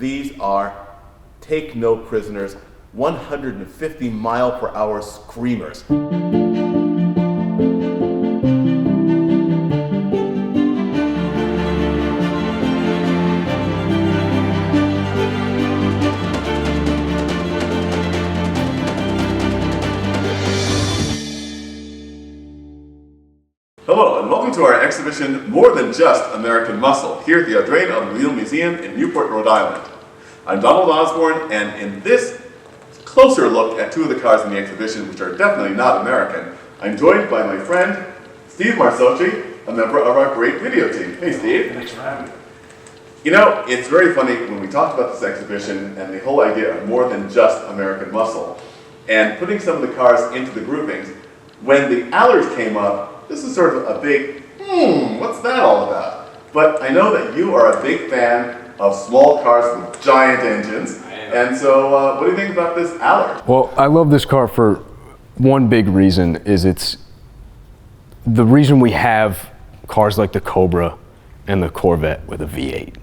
These are take no prisoners, 150-mile-per-hour screamers. Hello, and welcome to our exhibition, More Than Just American Muscle, here at the Audrain Automobile Museum in Newport, Rhode Island. I'm Donald Osborne, and in this closer look at two of the cars in the exhibition, which are definitely not American, I'm joined by my friend, Steve Marsocci, a member of our great video team. Hey, Steve. Thanks for having me. You know, it's very funny when we talk about this exhibition and the whole idea of more than just American muscle, and putting some of the cars into the groupings. When the Allards came up, this is sort of a big, what's that all about? But I know that you are a big fan of small cars with giant engines. And so what do you think about this Allard? Well, I love this car for one big reason, is it's the reason we have cars like the Cobra and the Corvette with a V8.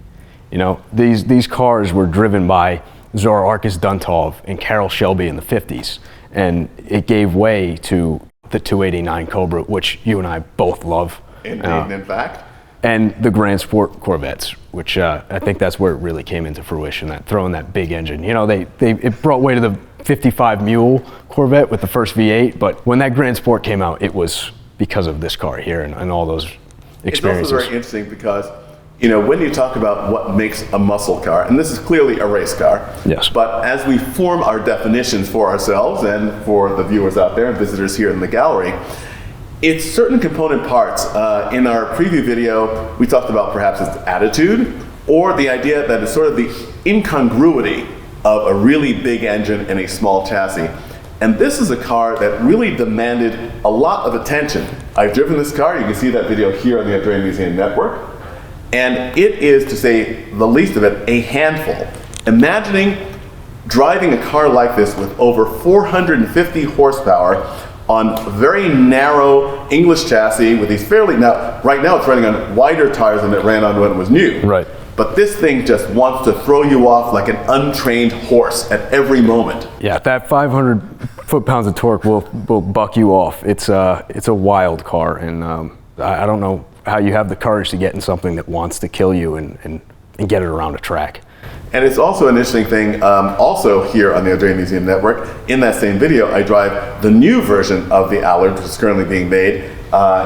You know, these cars were driven by Zora Arkus Duntov and Carroll Shelby in the 50s, and it gave way to the 289 Cobra, which you and I both love. Indeed, in fact. And the Grand Sport Corvettes, which I think that's where it really came into fruition, that throwing that big engine. You know, it brought way to the 55 Mule Corvette with the first V8, but when that Grand Sport came out, it was because of this car here and all those experiences. It's also very interesting because, you know, when you talk about what makes a muscle car, and this is clearly a race car, yes, but as we form our definitions for ourselves and for the viewers out there and visitors here in the gallery, it's certain component parts. In our preview video, we talked about perhaps its attitude, or the idea that it's sort of the incongruity of a really big engine and a small chassis. And this is a car that really demanded a lot of attention. I've driven this car, you can see that video here on the Audrain Museum Network. And it is, to say the least of it, a handful. Imagining driving a car like this with over 450 horsepower on a very narrow English chassis with these right now it's running on wider tires than it ran on when it was new. Right. But this thing just wants to throw you off like an untrained horse at every moment. Yeah, that 500 foot-pounds of torque will buck you off. It's a wild car, and I don't know how you have the courage to get in something that wants to kill you and get it around a track. And it's also an interesting thing, also here on the Audrain Museum Network, in that same video, I drive the new version of the Allard, which is currently being made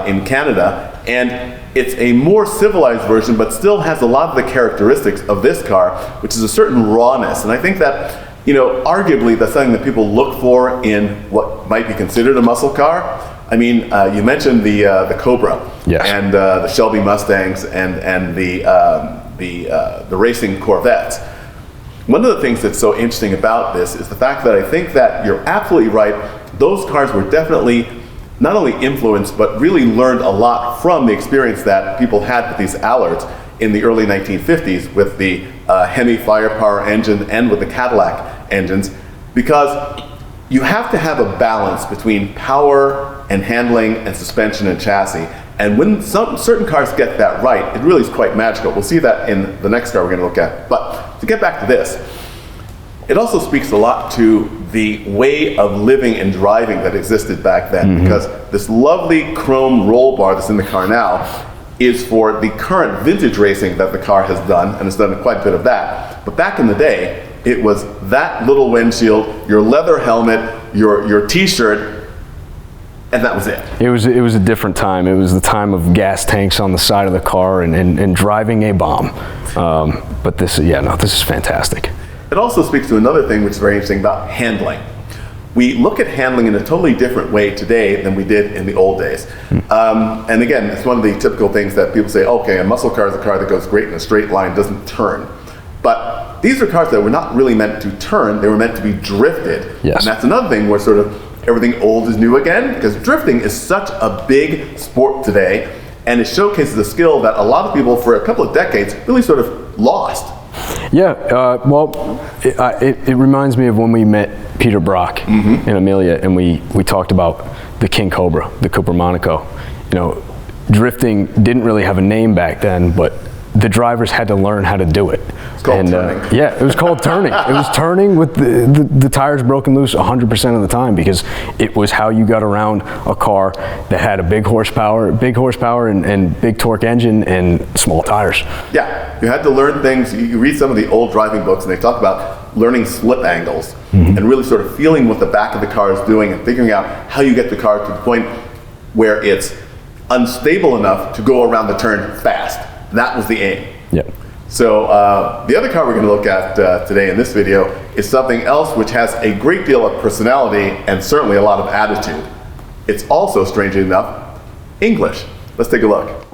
in Canada. And it's a more civilized version, but still has a lot of the characteristics of this car, which is a certain rawness. And I think that, you know, arguably that's something that people look for in what might be considered a muscle car. I mean, you mentioned the Cobra, yes, and the Shelby Mustangs and the racing Corvettes. One of the things that's so interesting about this is the fact that I think that you're absolutely right. Those cars were definitely not only influenced, but really learned a lot from the experience that people had with these Allards in the early 1950s with the Hemi firepower engine and with the Cadillac engines, because you have to have a balance between power and handling and suspension and chassis. And when certain cars get that right, it really is quite magical. We'll see that in the next car we're going to look at. But to get back to this, it also speaks a lot to the way of living and driving that existed back then, because this lovely chrome roll bar that's in the car now is for the current vintage racing that the car has done, and it's done quite a bit of that. But back in the day, it was that little windshield, your leather helmet, your t-shirt, and that was it. It was a different time. It was the time of gas tanks on the side of the car and driving a bomb. But this is fantastic. It also speaks to another thing which is very interesting about handling. We look at handling in a totally different way today than we did in the old days. And again, it's one of the typical things that people say, okay, a muscle car is a car that goes great in a straight line, doesn't turn. But these are cars that were not really meant to turn, they were meant to be drifted. Yes. And that's another thing where sort of everything old is new again, because drifting is such a big sport today, and it showcases a skill that a lot of people for a couple of decades really sort of lost. Yeah, it reminds me of when we met Peter Brock and Amelia, and we talked about the King Cobra, the Cooper Monaco. You know, drifting didn't really have a name back then, but the drivers had to learn how to do it. It's called turning. Yeah, it was called turning. It was turning with the tires broken loose 100% of the time, because it was how you got around a car that had a big horsepower and big torque engine and small tires. Yeah, you had to learn things. You read some of the old driving books and they talk about learning slip angles and really sort of feeling what the back of the car is doing and figuring out how you get the car to the point where it's unstable enough to go around the turn fast. That was the aim. Yeah. So the other car we're going to look at today in this video is something else which has a great deal of personality and certainly a lot of attitude. It's also, strangely enough, English. Let's take a look.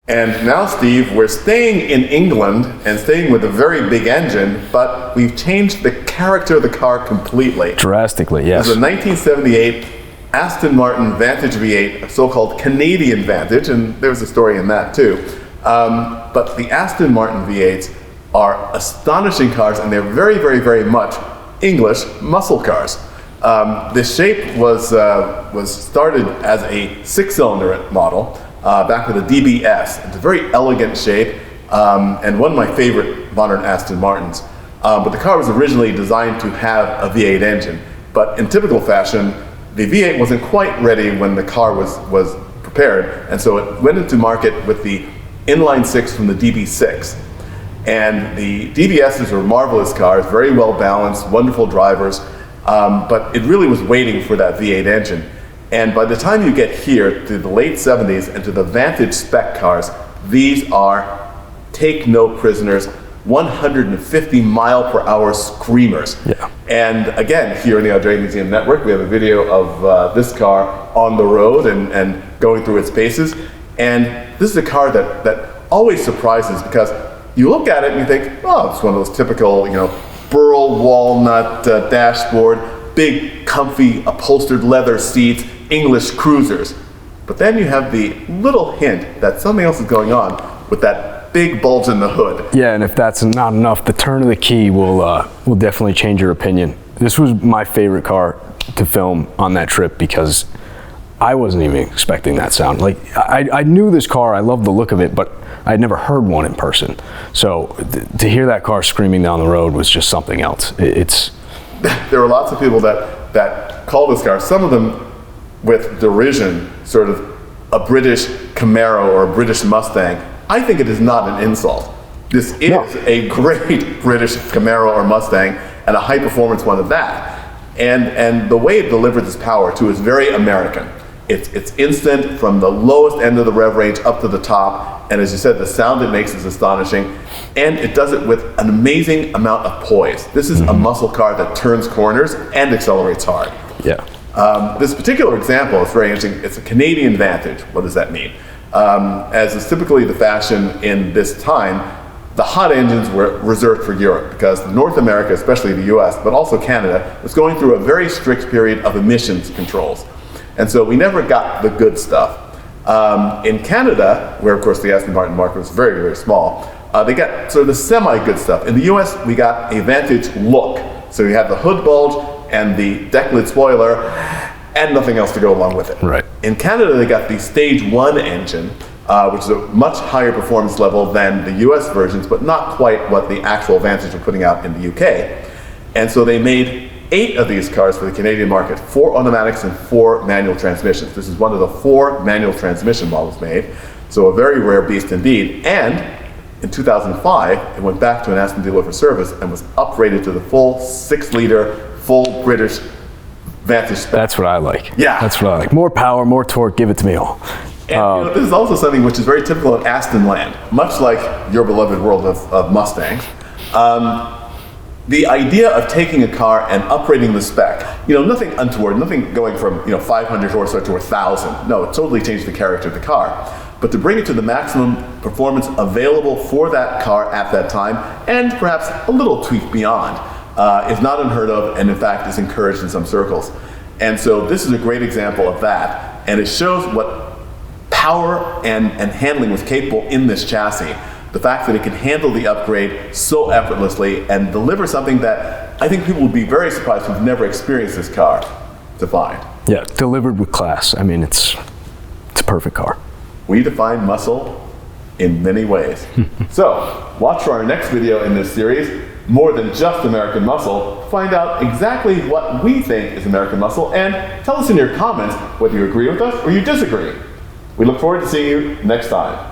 And now, Steve, we're staying in England and staying with a very big engine, but we've changed the character of the car completely. Drastically, yes. It's a 1978 Aston Martin Vantage V8, a so-called Canadian Vantage, and there's a story in that too. But the Aston Martin V8s are astonishing cars, and they're very, very, very much English muscle cars. This shape was started as a 6-cylinder model back with a DBS. It's a very elegant shape and one of my favorite modern Aston Martins. But the car was originally designed to have a V8 engine, but in typical fashion, the V8 wasn't quite ready when the car was prepared, and so it went into market with the inline 6 from the DB6. And the DBSs were marvelous cars, very well balanced, wonderful drivers, but it really was waiting for that V8 engine. And by the time you get here to the late 70s and to the Vantage spec cars, these are take no prisoners, 150 mile per hour screamers. Yeah. And again, here in the Audrain Museum Network, we have a video of this car on the road and going through its paces. And this is a car that always surprises, because you look at it and you think, oh, it's one of those typical, burl walnut dashboard, big comfy upholstered leather seats, English cruisers. But then you have the little hint that something else is going on with that big bulge in the hood. Yeah, and if that's not enough, the turn of the key will definitely change your opinion. This was my favorite car to film on that trip, because I wasn't even expecting that sound. Like, I knew this car, I loved the look of it, but I'd never heard one in person. So to hear that car screaming down the road was just something else. There were lots of people that call this car, some of them with derision, sort of a British Camaro or a British Mustang. I think it is not an insult. This is a great British Camaro or Mustang, and a high performance one at that. And the way it delivered this power too is very American. It's instant from the lowest end of the rev range up to the top, and as you said, the sound it makes is astonishing, and it does it with an amazing amount of poise. This is a muscle car that turns corners and accelerates hard. Yeah. This particular example is very interesting. It's a Canadian Vantage. What does that mean? As is typically the fashion in this time, the hot engines were reserved for Europe, because North America, especially the US, but also Canada, was going through a very strict period of emissions controls. And so we never got the good stuff. In Canada, where of course the Aston Martin market was very, very small, they got sort of the semi-good stuff. In the US, we got a Vantage look. So you have the hood bulge and the deck lid spoiler, and nothing else to go along with it. Right. In Canada, they got the Stage 1 engine, which is a much higher performance level than the US versions, but not quite what the actual Vantage were putting out in the UK. And so they made 8 of these cars for the Canadian market, 4 automatics and 4 manual transmissions. This is one of the 4 manual transmission models made, so a very rare beast indeed. And in 2005, it went back to an Aston dealer for service and was upgraded to the full 6-liter, full British Vantage spec. That's what I like. Yeah. That's what I like. More power, more torque, give it to me all. And this is also something which is very typical of Aston land, much like your beloved world of Mustangs. The idea of taking a car and upgrading the spec, nothing untoward, nothing going from 500 horsepower to 1,000. No, it totally changed the character of the car. But to bring it to the maximum performance available for that car at that time, and perhaps a little tweak beyond, is not unheard of, and in fact is encouraged in some circles. And so this is a great example of that, and it shows what power and handling was capable in this chassis. The fact that it can handle the upgrade so effortlessly and deliver something that I think people would be very surprised who've never experienced this car to find. Yeah, delivered with class. I mean, it's a perfect car. We define muscle in many ways. So, watch for our next video in this series, More Than Just American Muscle. Find out exactly what we think is American muscle, and tell us in your comments whether you agree with us or you disagree. We look forward to seeing you next time.